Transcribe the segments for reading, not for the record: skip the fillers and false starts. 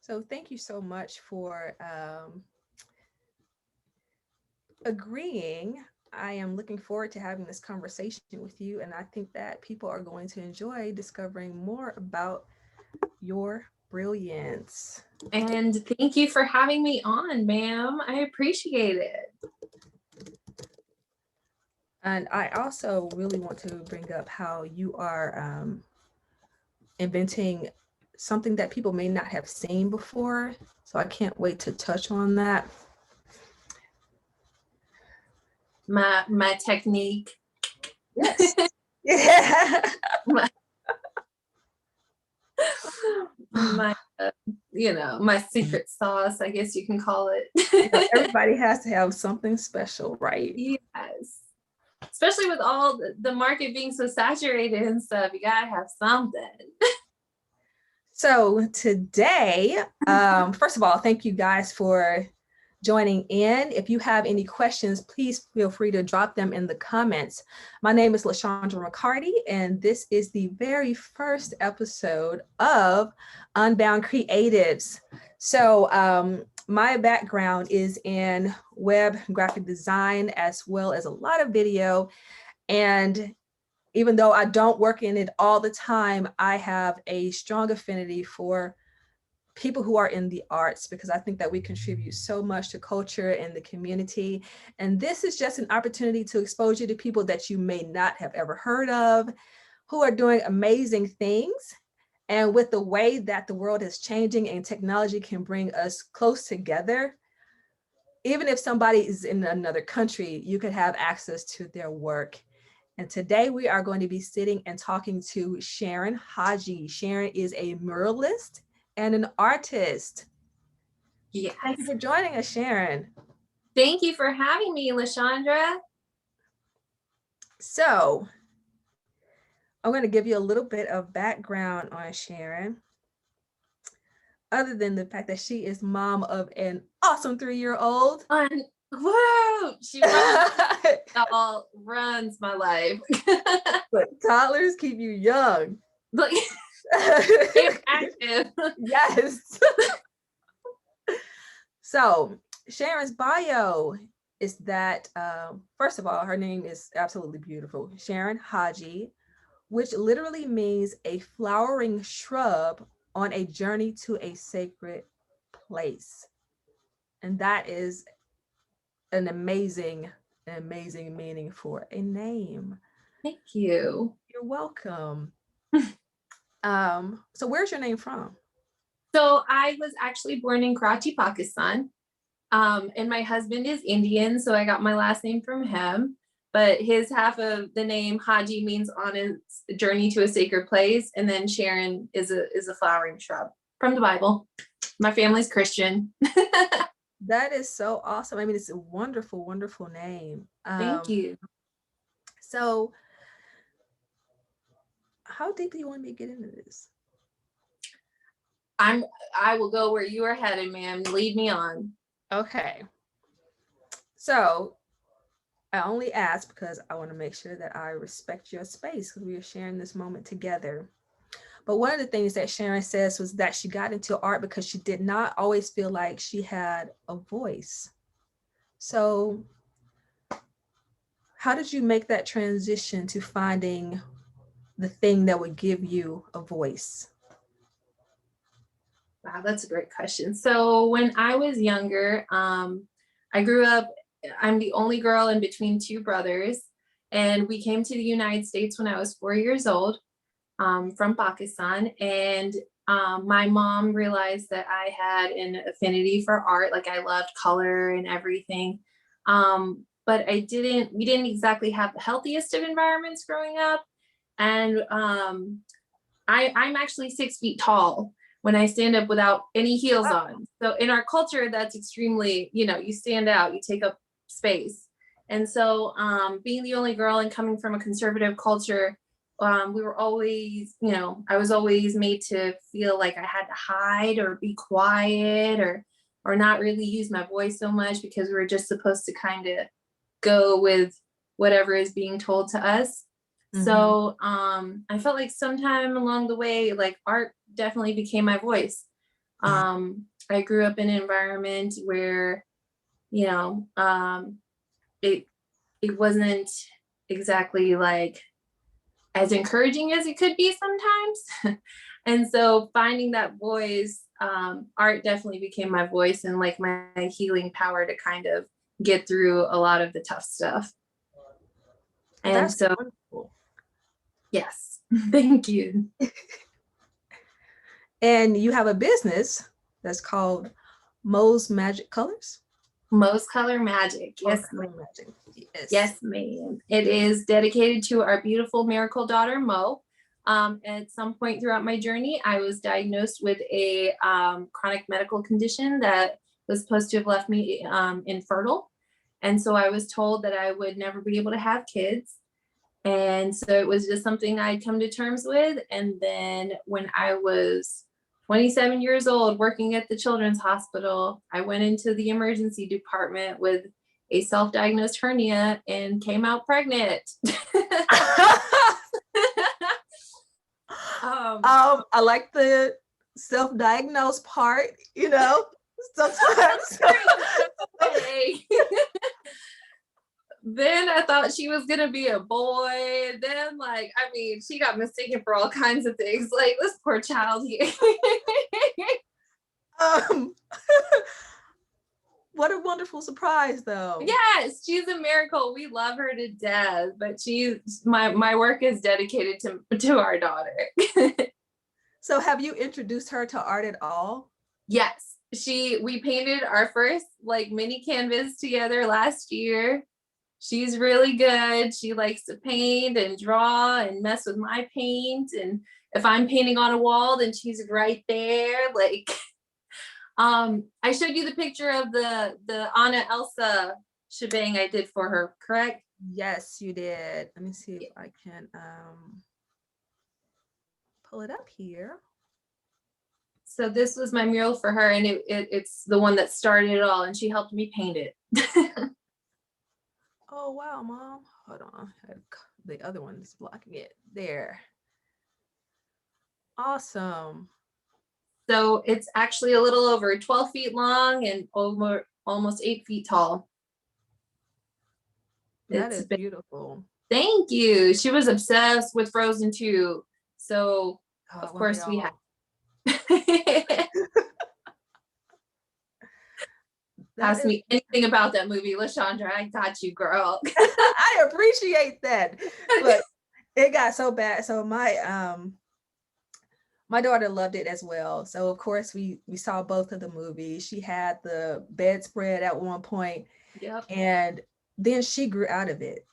So thank you so much for agreeing. I am looking forward to having this conversation with you, and I think that people are going to enjoy discovering more about your brilliance. And thank you for having me on, ma'am. I appreciate it. And I also really want to bring up how you are inventing something that people may not have seen before. So I can't wait to touch on that. My technique. Yes. Yeah. my my secret sauce, I guess you can call it. Everybody has to have something special, right? Yes. Especially with all the market being so saturated and stuff, you gotta have something. So today, first of all, thank you guys for joining in. If you have any questions, please feel free to drop them in the comments. My name is LaShondra McCarty, and this is the very first episode of Unbound Creatives. So my background is in web graphic design, as well as a lot of video. And even though I don't work in it all the time, I have a strong affinity for people who are in the arts, because I think that we contribute so much to culture and the community. And this is just an opportunity to expose you to people that you may not have ever heard of, who are doing amazing things. And with the way that the world is changing and technology can bring us close together, even if somebody is in another country, you could have access to their work. And today we are going to be sitting and talking to Sharon Haji. Sharon is a muralist and an artist. Yes. Thank you for joining us, Sharon. Thank you for having me, LaShondra. So I'm going to give you a little bit of background on Sharon. Other than the fact that she is mom of an awesome 3-year-old. Whoa, she all runs my life. But toddlers keep you young. Like, active. Yes. So Sharon's bio is that, first of all, her name is absolutely beautiful. Sharon Haji, which literally means a flowering shrub on a journey to a sacred place. And that is an amazing meaning for a name. Thank you. You're welcome. So where's your name from? So I was actually born in Karachi, Pakistan. And my husband is Indian, so I got my last name from him. But his half of the name Haji means on a journey to a sacred place, and then Sharon is a flowering shrub from the Bible. My family's Christian. That is so awesome. I mean, it's a wonderful, wonderful name. Thank you. So how deep do you want me to get into this? I will go where you are headed, ma'am. Lead me on. Okay. So I only ask because I want to make sure that I respect your space, because we are sharing this moment together. But one of the things that Sharon says was that she got into art because she did not always feel like she had a voice. So how did you make that transition to finding the thing that would give you a voice? Wow, that's a great question. So when I was younger, I grew up, I'm the only girl in between two brothers, and we came to the United States when I was 4 years old, from Pakistan. And my mom realized that I had an affinity for art, like I loved color and everything. But we didn't exactly have the healthiest of environments growing up. And I'm actually 6 feet tall when I stand up without any heels on. So in our culture, that's extremely, you stand out, you take up space. And so being the only girl and coming from a conservative culture, we were always, I was always made to feel like I had to hide or be quiet or not really use my voice so much, because we were just supposed to kind of go with whatever is being told to us. Mm-hmm. So I felt like sometime along the way, like art definitely became my voice. I grew up in an environment where, you know, it wasn't exactly like as encouraging as it could be sometimes. And so finding that voice, art definitely became my voice and like my healing power to kind of get through a lot of the tough stuff. And That's so, wonderful. yes, thank you. And you have a business that's called Mo's Magic Colors. Mo's Color Magic. Yes, Color Magic. Yes. Yes, ma'am. It is dedicated to our beautiful miracle daughter, Mo. At some point throughout my journey, I was diagnosed with a chronic medical condition that was supposed to have left me infertile. And so I was told that I would never be able to have kids. And so it was just something I'd come to terms with. And then when I was 27 years old, working at the Children's Hospital, I went into the emergency department with a self-diagnosed hernia and came out pregnant. I like the self-diagnosed part, you know, sometimes. Then I thought she was gonna be a boy. Then, like, I mean, she got mistaken for all kinds of things. Like this poor child here. What a wonderful surprise, though. Yes, she's a miracle. We love her to death. But she's my work is dedicated to our daughter. So, have you introduced her to art at all? Yes, we painted our first like mini canvas together last year. She's really good. She likes to paint and draw and mess with my paint. And if I'm painting on a wall, then she's right there. Like, I showed you the picture of the Anna Elsa shebang I did for her, correct? Yes, you did. Let me see if I can pull it up here. So this was my mural for her, and it's the one that started it all, and she helped me paint it. Oh, wow, Mom. Hold on. The other one is blocking it. There. Awesome. So it's actually a little over 12 feet long and almost 8 feet tall. That is beautiful. Thank you. She was obsessed with Frozen 2. So, of course, we have. Ask me anything about that movie, LaShondra. I got you, girl. I appreciate that. But it got so bad. So my daughter loved it as well. So of course we saw both of the movies. She had the bedspread at one point. Yep. And then she grew out of it.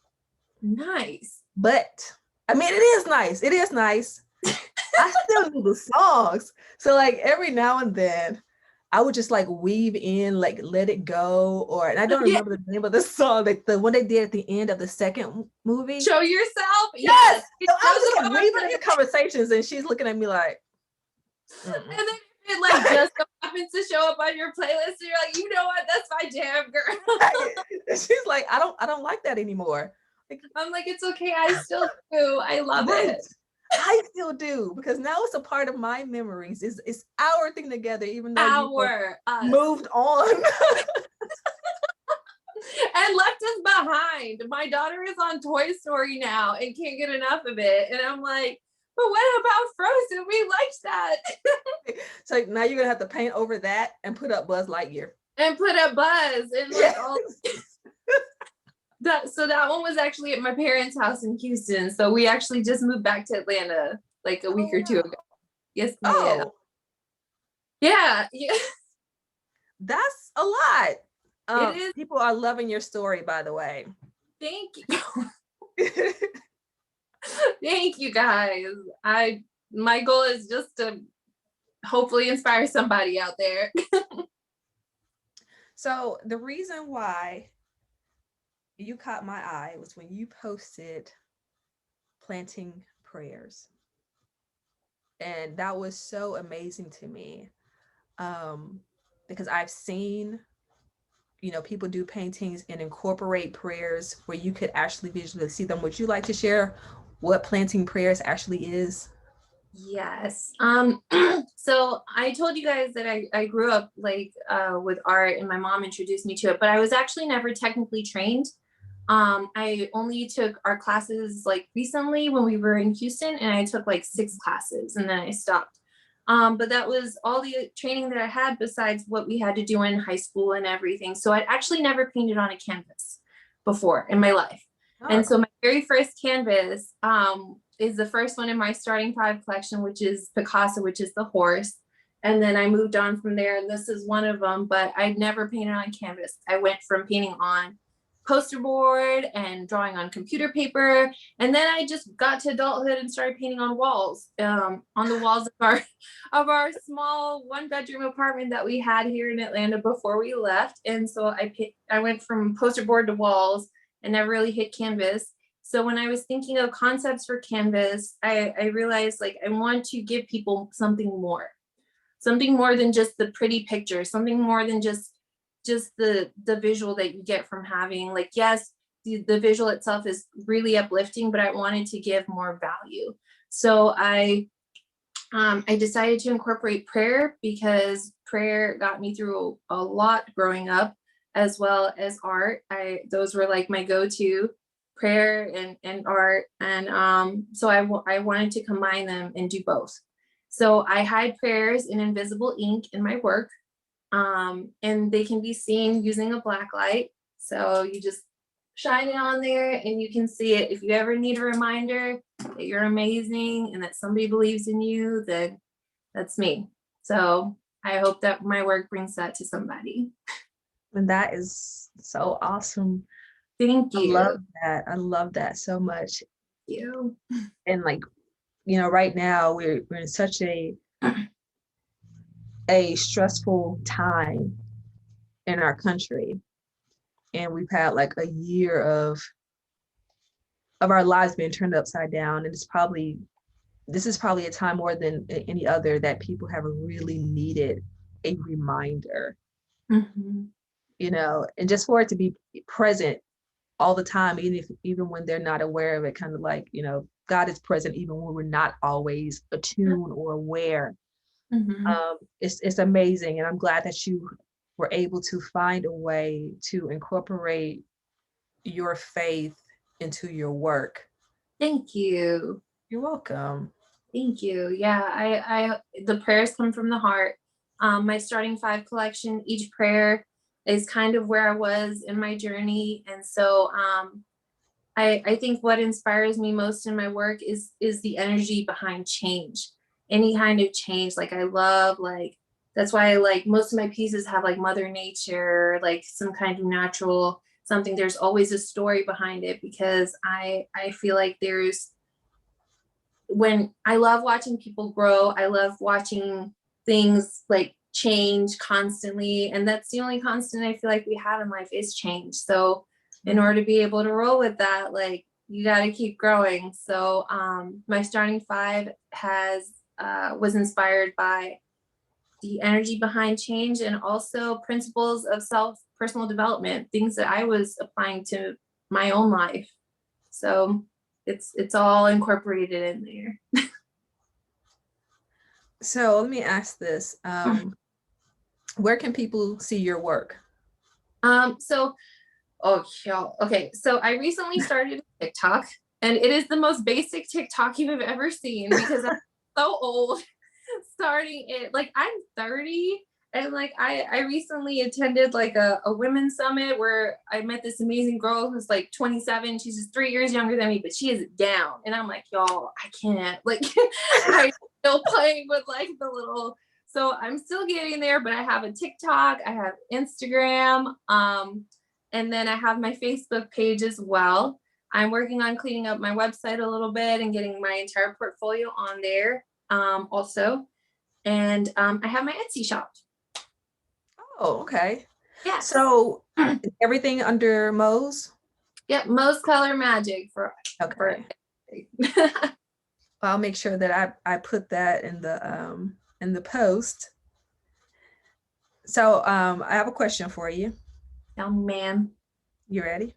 Nice. But I mean, it is nice. It is nice. I still do the songs. So like every now and then I would just like weave in like Let It Go, and I don't remember the name of the song, like the one they did at the end of the second movie. Show Yourself. Yes. So I was just like weaving into conversations and she's looking at me like, and then it like just so happens to show up on your playlist and you're like, you know what, that's my jam, girl. She's like, I don't like that anymore. I'm like, it's okay, I still do. I love it. I still do, because now it's a part of my memories. It's our thing together, even though you moved on and left us behind. My daughter is on Toy Story now and can't get enough of it. And I'm like, but what about Frozen? We liked that. So now you're gonna have to paint over that and put up Buzz Lightyear. And put up Buzz and like all that. So that one was actually at my parents' house in Houston. So we actually just moved back to Atlanta like a week or two ago. Yes, ma'am. Oh. Yeah. That's a lot. It is. People are loving your story, by the way. Thank you. Thank you, guys. My goal is just to hopefully inspire somebody out there. So the reason why you caught my eye was when you posted planting prayers. And that was so amazing to me, because I've seen, people do paintings and incorporate prayers where you could actually visually see them. Would you like to share what planting prayers actually is? Yes. So I told you guys that I grew up like with art and my mom introduced me to it, but I was actually never technically trained. I only took art classes like recently when we were in Houston, and I took like 6 classes and then I stopped. But that was all the training that I had besides what we had to do in high school and everything. So I'd actually never painted on a canvas before in my life. Oh, And so my very first canvas is the first one in my starting 5 collection, which is Picasso, which is the horse. And then I moved on from there, and this is one of them, but I'd never painted on canvas. I went from painting on poster board and drawing on computer paper. And then I just got to adulthood and started painting on walls, on the walls of our small 1-bedroom apartment that we had here in Atlanta before we left. And so I went from poster board to walls and never really hit canvas. So when I was thinking of concepts for canvas, I realized like I want to give people something more than just the pretty picture, something more than just the visual that you get from having, like, yes, the visual itself is really uplifting, but I wanted to give more value. So I decided to incorporate prayer, because prayer got me through a lot growing up, as well as art. Those were like my go-to, prayer and art. And so I wanted to combine them and do both. So I hide prayers in invisible ink in my work, and they can be seen using a black light. So you just shine it on there and you can see it. If you ever need a reminder that you're amazing and that somebody believes in you, then that's me. So I hope that my work brings that to somebody. and that is so awesome. Thank I you. love that. I love that so much. You. And like, right now we're in such a stressful time in our country. And we've had like a year of our lives being turned upside down. And this is probably a time more than any other that people have really needed a reminder, Mhm. and just for it to be present all the time, even when they're not aware of it, kind of like, God is present even when we're not always attuned or aware. Mhm. It's amazing. And I'm glad that you were able to find a way to incorporate your faith into your work. Thank you. You're welcome. Thank you. Yeah, I the prayers come from the heart. My starting 5 collection, each prayer is kind of where I was in my journey. And so I think what inspires me most in my work is the energy behind change. Any kind of change. Like I love, like, that's why I like most of my pieces have like Mother Nature, like some kind of natural something. There's always a story behind it, because I feel like when I love watching people grow, I love watching things like change constantly. And that's the only constant I feel like we have in life is change. So in order to be able to roll with that, like, you got to keep growing. So my starting 5 was inspired by the energy behind change, and also principles of personal development, things that I was applying to my own life. So it's all incorporated in there. So let me ask this. Where can people see your work? So, oh, y'all. Okay. So I recently started TikTok, and it is the most basic TikTok you've ever seen, because I'm so old starting it. Like, I'm 30, and like I recently attended like a women's summit where I met this amazing girl who's like 27. She's just 3 years younger than me, but she is down. And I'm like, y'all, I can't, like, I'm still playing with like the little, so I'm still getting there, but I have a TikTok, I have Instagram, and then I have my Facebook page as well. I'm working on cleaning up my website a little bit and getting my entire portfolio on there, also. And I have my Etsy shop. Oh, okay. Yes. So everything under Mo's? Yep, Mo's Color Magic for Okay. I'll make sure that I put that in the post. So I have a question for you. Oh man. You ready?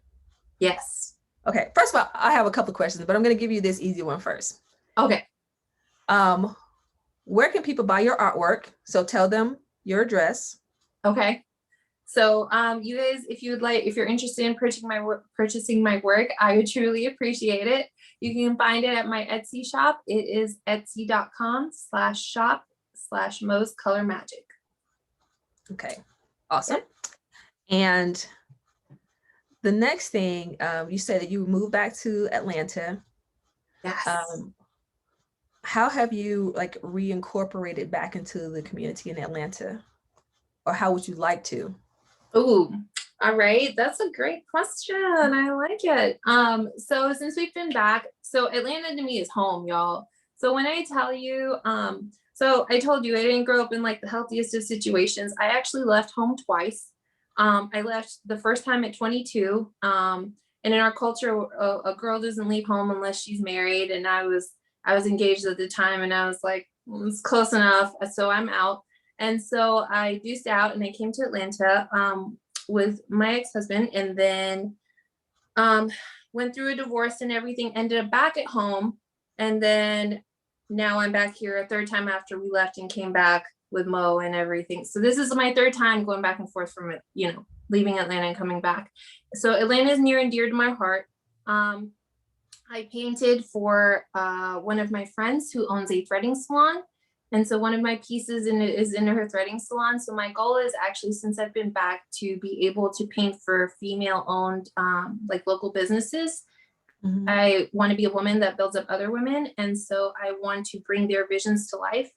Yes. Okay. First of all, I have a couple of questions, but I'm going to give you this easy one first. Okay. Um, where can people buy your artwork? So tell them your address. Okay. So you guys, if you're interested in purchasing my work, I would truly appreciate it. You can find it at my Etsy shop. It is etsy.com/shop/Mo's Color Magic. Okay, awesome. Yep. And the next thing, you said that you moved back to Atlanta. Yes. How have you like reincorporated back into the community in Atlanta? Or how would you like to? Oh, all right. That's a great question. I like it. So since we've been back, so Atlanta to me is home, y'all. So when I tell you, so I told you I didn't grow up in like the healthiest of situations. I actually left home twice. I left the first time at 22. And in our culture, a girl doesn't leave home unless she's married. And I was engaged at the time, and I was like, it's close enough. So I'm out. And so I deuced out and I came to Atlanta with my ex-husband, and then went through a divorce and everything, ended up back at home. And then now I'm back here a third time after we left and came back with Mo and everything. So this is my third time going back and forth from it, leaving Atlanta and coming back. So Atlanta is near and dear to my heart. I painted for one of my friends who owns a threading salon. And so one of my pieces is in her threading salon. So my goal is actually, since I've been back, to be able to paint for female-owned like local businesses. Mhm. I want to be a woman that builds up other women. And so I want to bring their visions to life.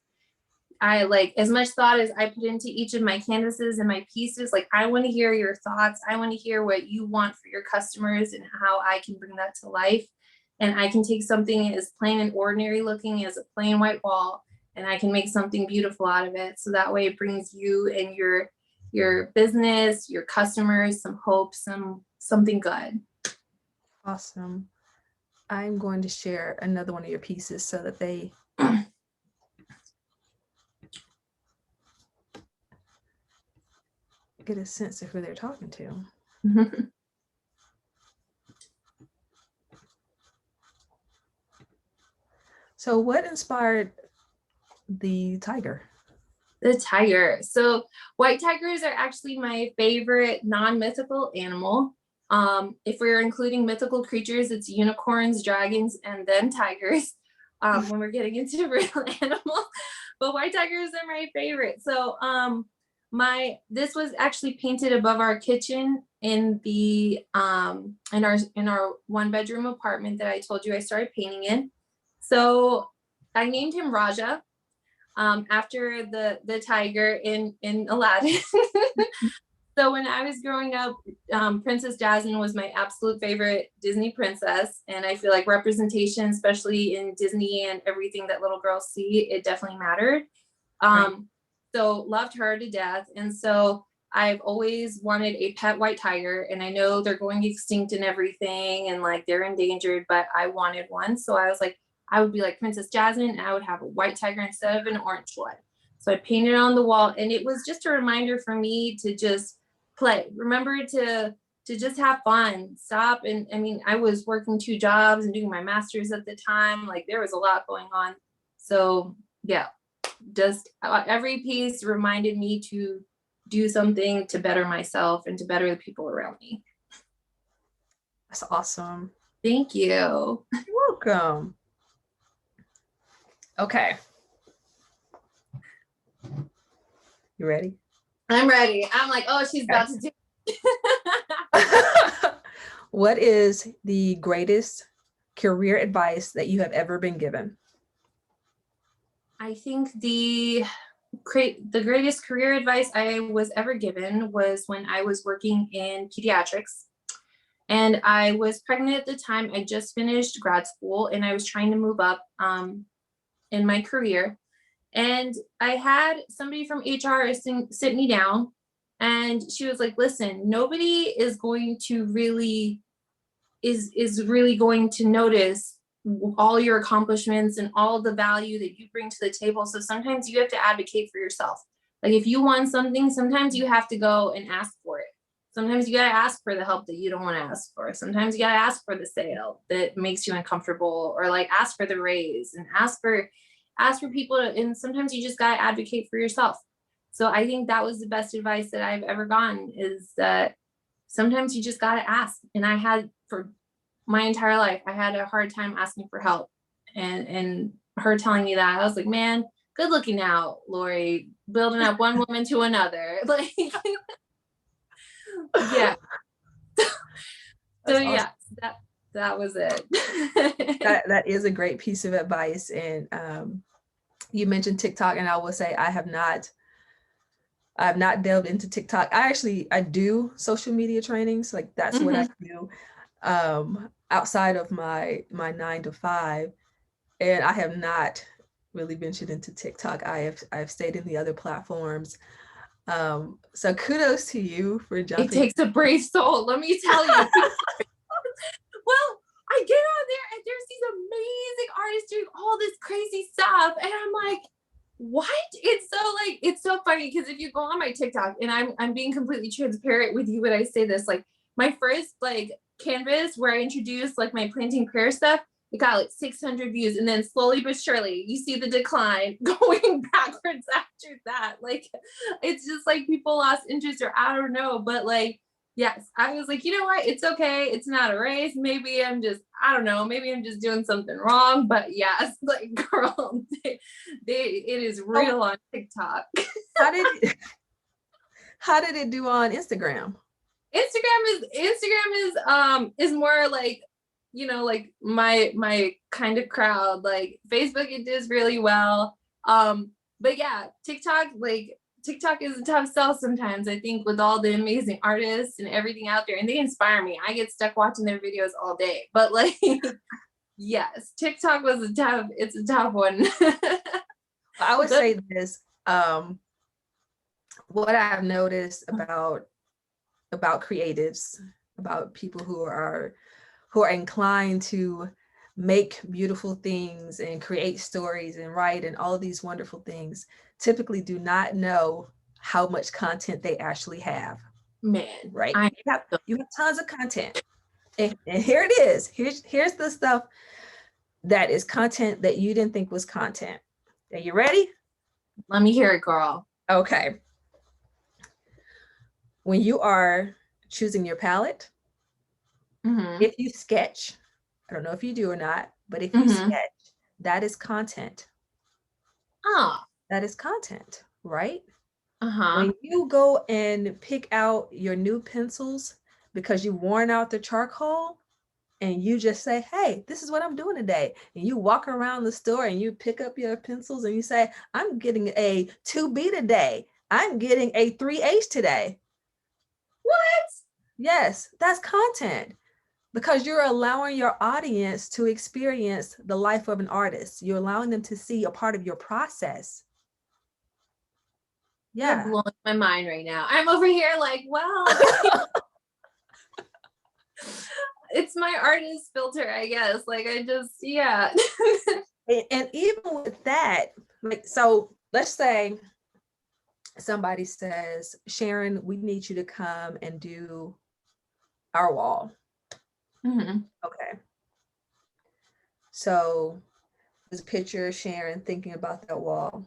I like as much thought as I put into each of my canvases and my pieces. Like, I want to hear your thoughts. I want to hear what you want for your customers and how I can bring that to life. And I can take something as plain and ordinary looking as a plain white wall, and I can make something beautiful out of it. So that way it brings you and your business, your customers, some hope, something good. Awesome. I'm going to share another one of your pieces so that they get a sense of who they're talking to. So what inspired the tiger? The tiger. So white tigers are actually my favorite non-mythical animal. If we're including mythical creatures, it's unicorns, dragons, and then tigers. When we're getting into real animals, but white tigers are my favorite. So this was actually painted above our kitchen in the in our 1-bedroom apartment that I told you I started painting in. So I named him Raja, after the tiger in Aladdin. So when I was growing up, Princess Jasmine was my absolute favorite Disney princess. And I feel like representation, especially in Disney and everything that little girls see, it definitely mattered. Right. So loved her to death. And so I've always wanted a pet white tiger, and I know they're going extinct and everything, and like they're endangered, but I wanted one. So I was like, I would be like Princess Jasmine, and I would have a white tiger instead of an orange one. So I painted on the wall, and it was just a reminder for me to just play. Remember to just have fun. Stop. And I mean, I was working 2 jobs and doing my master's at the time. Like, there was a lot going on. So yeah, just every piece reminded me to do something to better myself and to better the people around me. That's awesome. Thank you. You're welcome. Okay. You ready? I'm ready. I'm like, oh, she's about to do What is the greatest career advice that you have ever been given? I think the greatest career advice I was ever given was when I was working in pediatrics, and I was pregnant at the time. I just finished grad school, and I was trying to move up in my career. And I had somebody from HR sit me down, and she was like, listen, nobody is going to really really going to notice all your accomplishments and all the value that you bring to the table. So sometimes you have to advocate for yourself. Like, if you want something, sometimes you have to go and ask for it. Sometimes you got to ask for the help that you don't want to ask for. Sometimes you got to ask for the sale that makes you uncomfortable, or like ask for the raise and ask for ask for people to, and sometimes you just gotta advocate for yourself. So I think that was the best advice that I've ever gotten, is that sometimes you just gotta ask. And I had, for my entire life, I had a hard time asking for help. And her telling me that, I was like, man, good looking out, Lori, building up one woman to another. Like, yeah. So That's awesome. yeah, that was it. That is a great piece of advice. And you mentioned TikTok, and I will say I have not delved into TikTok. I do social media trainings, like that's what I do outside of my 9 to 5, and I have not really ventured into TikTok. I've stayed in the other platforms. So kudos to you for It jumping. takes a brave soul, let me tell you. Well, I get on there and there's these amazing artists doing all this crazy stuff, and I'm like, what? It's so funny, because if you go on my TikTok, and I'm being completely transparent with you when I say this, like my first like canvas where I introduced like my planting prayer stuff, it got like 600 views, and then slowly but surely you see the decline going backwards after that. Like, it's just like people lost interest, or I don't know, but like, yes, I was like, you know what? It's okay. It's not a race. Maybe I'm just, I don't know, maybe I'm just doing something wrong. But yes, like, girl, it is real on TikTok. How did it do on Instagram? Instagram is more like, like my kind of crowd. Like Facebook, it does really well. But yeah, TikTok is a tough sell sometimes, I think, with all the amazing artists and everything out there, and they inspire me. I get stuck watching their videos all day. But like, yes, TikTok it's a tough one. I would say this, what I've noticed about creatives, about people who are inclined to make beautiful things and create stories and write and all of these wonderful things, typically do not know how much content they actually have. Man, right? You have tons of content, and here it is. Here's the stuff that is content that you didn't think was content. Are you ready? Let me hear it, girl. Okay. When you are choosing your palette, if you sketch, I don't know if you do or not, but if you sketch, that is content. That is content, right? When you go and pick out your new pencils because you've worn out the charcoal, and you just say, hey, this is what I'm doing today. And you walk around the store and you pick up your pencils and you say, I'm getting a 2B today. I'm getting a 3H today. What? Yes, that's content, because you're allowing your audience to experience the life of an artist. You're allowing them to see a part of your process. Yeah. You're blowing my mind right now. I'm over here like, well, it's my artist filter, I guess. Like, I just, yeah. And even with that, like, so let's say somebody says, Sharon, we need you to come and do our wall. Okay. So there's a picture of Sharon thinking about that wall.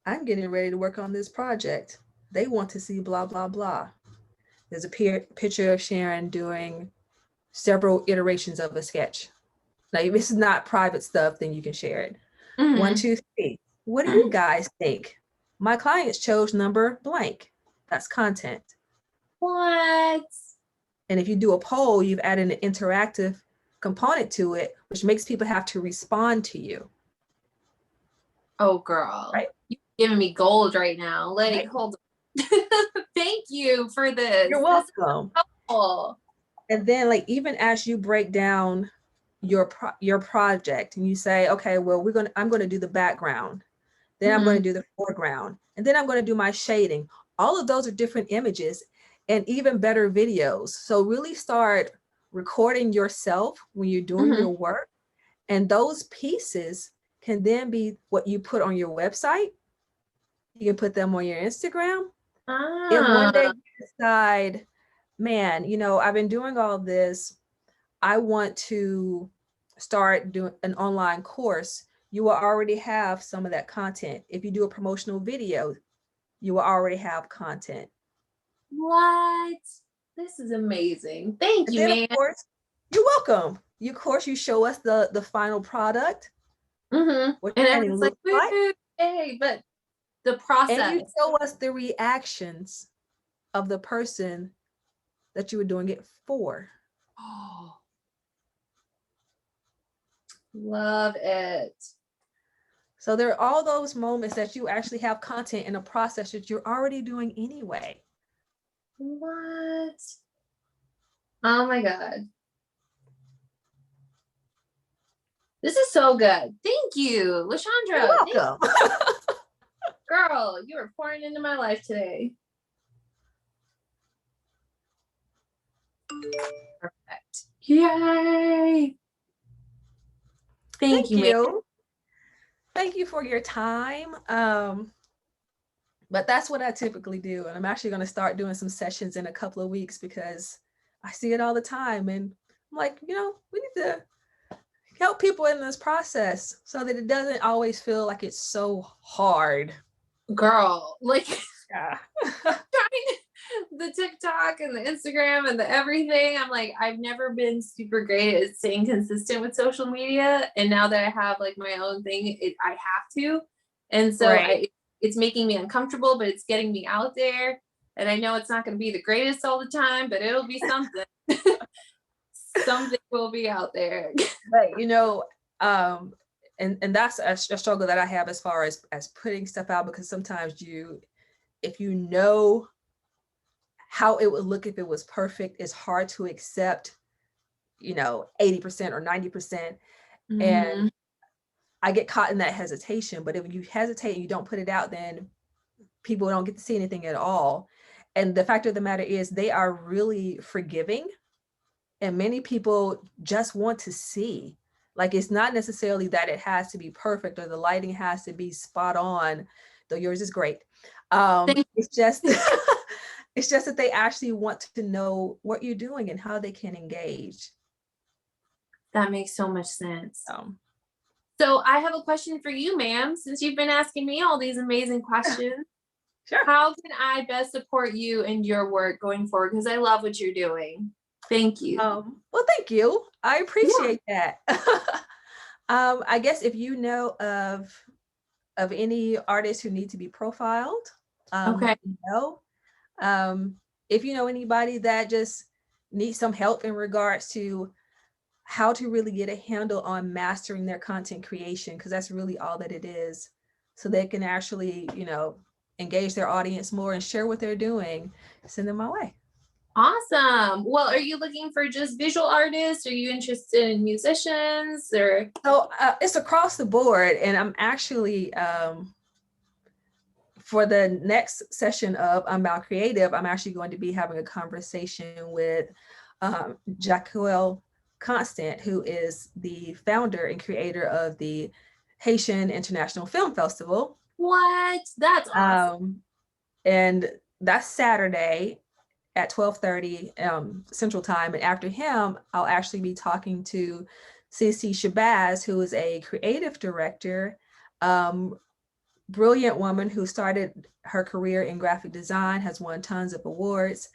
I'm getting ready to work on this project. They want to see blah, blah, blah. There's a picture of Sharon doing several iterations of a sketch. Now, if this is not private stuff, then you can share it. 1, 2, 3. What do you guys think? My clients chose number blank. That's content. What? And if you do a poll, you've added an interactive component to it, which makes people have to respond to you. Oh, girl. Right? You're giving me gold right now. Like, right. Hold on. Thank you for this. You're welcome. So and then, like, even as you break down your project and you say, okay, well, I'm going to do the background, then I'm going to do the foreground, and then I'm going to do my shading. All of those are different images and even better videos. So really start recording yourself when you're doing your work, and those pieces can then be what you put on your website. You can put them on your Instagram. And one day you decide, man, I've been doing all this. I want to start doing an online course. you will already have some of that content. If you do a promotional video, you will already have content. What? This is amazing. Thank And you, then, man. of course, you're welcome. Of course, you show us the final product, what And your training everyone's like, looks like, woo, yay, but the and you process. show us the reactions of the person that you were doing it for. Oh, love it. So there are all those moments that you actually have content in a process that you're already doing anyway. What? Oh my God. This is so good. Thank you, You're Lashandra. welcome. Girl, you are pouring into my life today. Perfect. Yay. Thank you, man. Thank you for your time. But that's what I typically do. And I'm actually going to start doing some sessions in a couple of weeks because I see it all the time. And I'm like, we need to help people in this process so that it doesn't always feel like it's so hard. Girl, like Yeah. the TikTok and the Instagram and the everything. I'm like, I've never been super great at staying consistent with social media. And now that I have like my own thing, I have to. And so Right. it's making me uncomfortable, but it's getting me out there. And I know it's not going to be the greatest all the time, but it'll be something. Something will be out there. But and that's a struggle that I have as far as putting stuff out, because sometimes if you know how it would look if it was perfect, it's hard to accept 80% or 90%. And I get caught in that hesitation. But if you hesitate and you don't put it out, then people don't get to see anything at all. And the fact of the matter is, they are really forgiving. And many people just want to see. Like, it's not necessarily that it has to be perfect or the lighting has to be spot on, though yours is great. It's just it's just that they actually want to know what you're doing and how they can engage. That makes so much sense. So I have a question for you, ma'am, since you've been asking me all these amazing questions. Sure. How can I best support you and your work going forward? Because I love what you're doing. Thank you. Well, thank you. I appreciate that. I guess if you know of any artists who need to be profiled, Okay. If you know anybody that just needs some help in regards to how to really get a handle on mastering their content creation, because that's really all that it is, so they can actually, engage their audience more and share what they're doing, send them my way. Awesome. Well, are you looking for just visual artists? Are you interested in musicians or? So it's across the board. And I'm actually, for the next session of Unbound Creative, I'm actually going to be having a conversation with Jacquel Constant, who is the founder and creator of the Haitian International Film Festival. What? That's awesome. And that's Saturday at 12:30 Central Time. And after him, I'll actually be talking to Cece Shabazz, who is a creative director, brilliant woman who started her career in graphic design, has won tons of awards.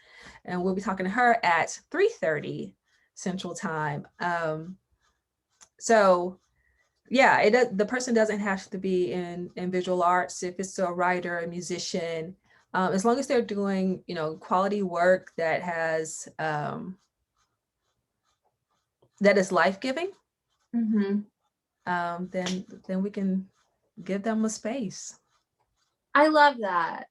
And we'll be talking to her at 3:30 Central Time. So yeah, the person doesn't have to be in visual arts. If it's a writer, a musician, as long as they're doing, quality work that has, that is life-giving, then we can give them a space. I love that.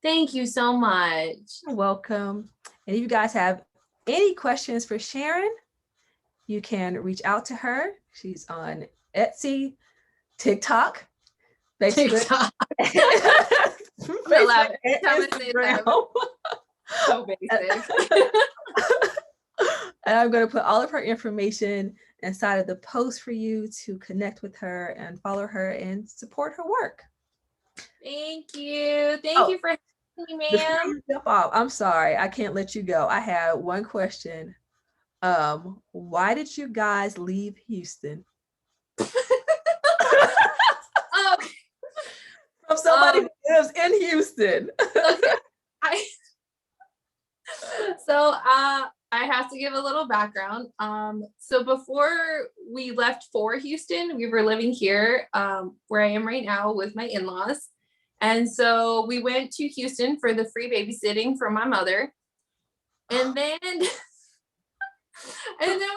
Thank you so much. You're welcome. And if you guys have any questions for Sharon, you can reach out to her. She's on Etsy, TikTok, Facebook. Instagram. So basic. And I'm going to put all of her information inside of the post for you to connect with her and follow her and support her work. Thank you. Thank you for having me, ma'am. I'm sorry, I can't let you go. I had one question. Why did you guys leave Houston? From somebody who lives in Houston. Okay. I have to give a little background. So before we left for Houston, we were living here, where I am right now with my in-laws. And so we went to Houston for the free babysitting from my mother. And then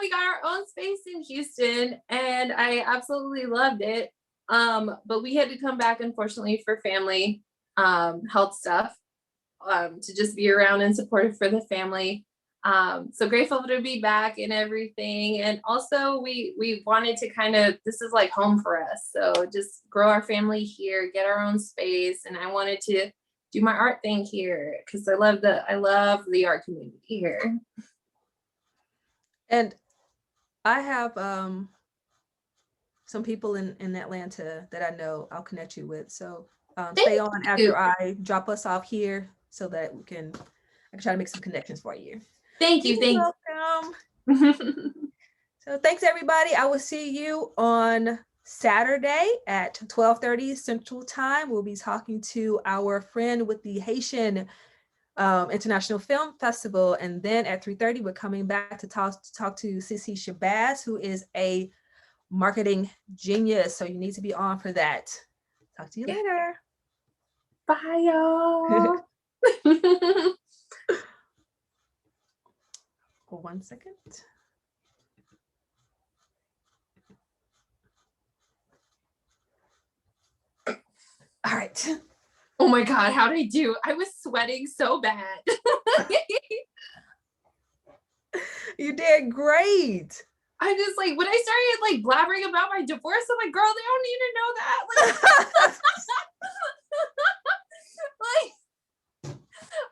we got our own space in Houston, and I absolutely loved it. But we had to come back, unfortunately, for family health stuff, to just be around and supportive for the family. So grateful to be back and everything. And also we wanted to kind of, this is like home for us. So just grow our family here, get our own space. And I wanted to do my art thing here because I love the art community here. And I have some people in Atlanta that I know I'll connect you with. So stay on after I drop us off here so that I can try to make some connections for you. Thank you. You're welcome. So thanks everybody. I will see you on Saturday at 12:30 Central Time. We'll be talking to our friend with the Haitian International Film Festival, and then at 3:30 we're coming back to talk to Sissy Shabazz, who is a marketing genius. So you need to be on for that. Talk to you later. Bye, y'all. 1 second. All right. Oh my God, how'd I do? I was sweating so bad. You did great. I just like, when I started like blabbering about my divorce, I'm like, girl, they don't need to know that. Like, like,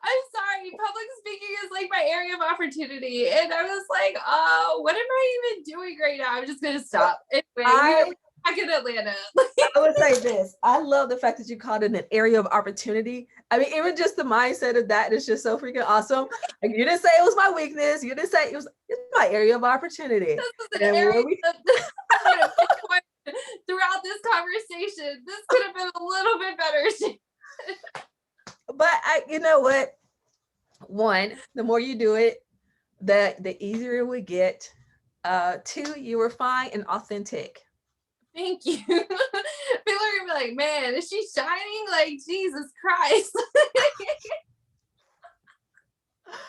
I'm sorry, public speaking is like my area of opportunity. And I was like, oh, what am I even doing right now? I'm just gonna stop. Anyway, back in Atlanta. I would say this. I love the fact that you called it an area of opportunity. I mean, even just the mindset of that is just so freaking awesome. Like, you didn't say it was my weakness. You didn't say it's my area of opportunity. This is an area throughout this conversation. This could have been a little bit better. But you know what? One, the more you do it, the easier it would get. Two, you were fine and authentic. Thank you. People are gonna be like, man, is she shining? Like, Jesus Christ.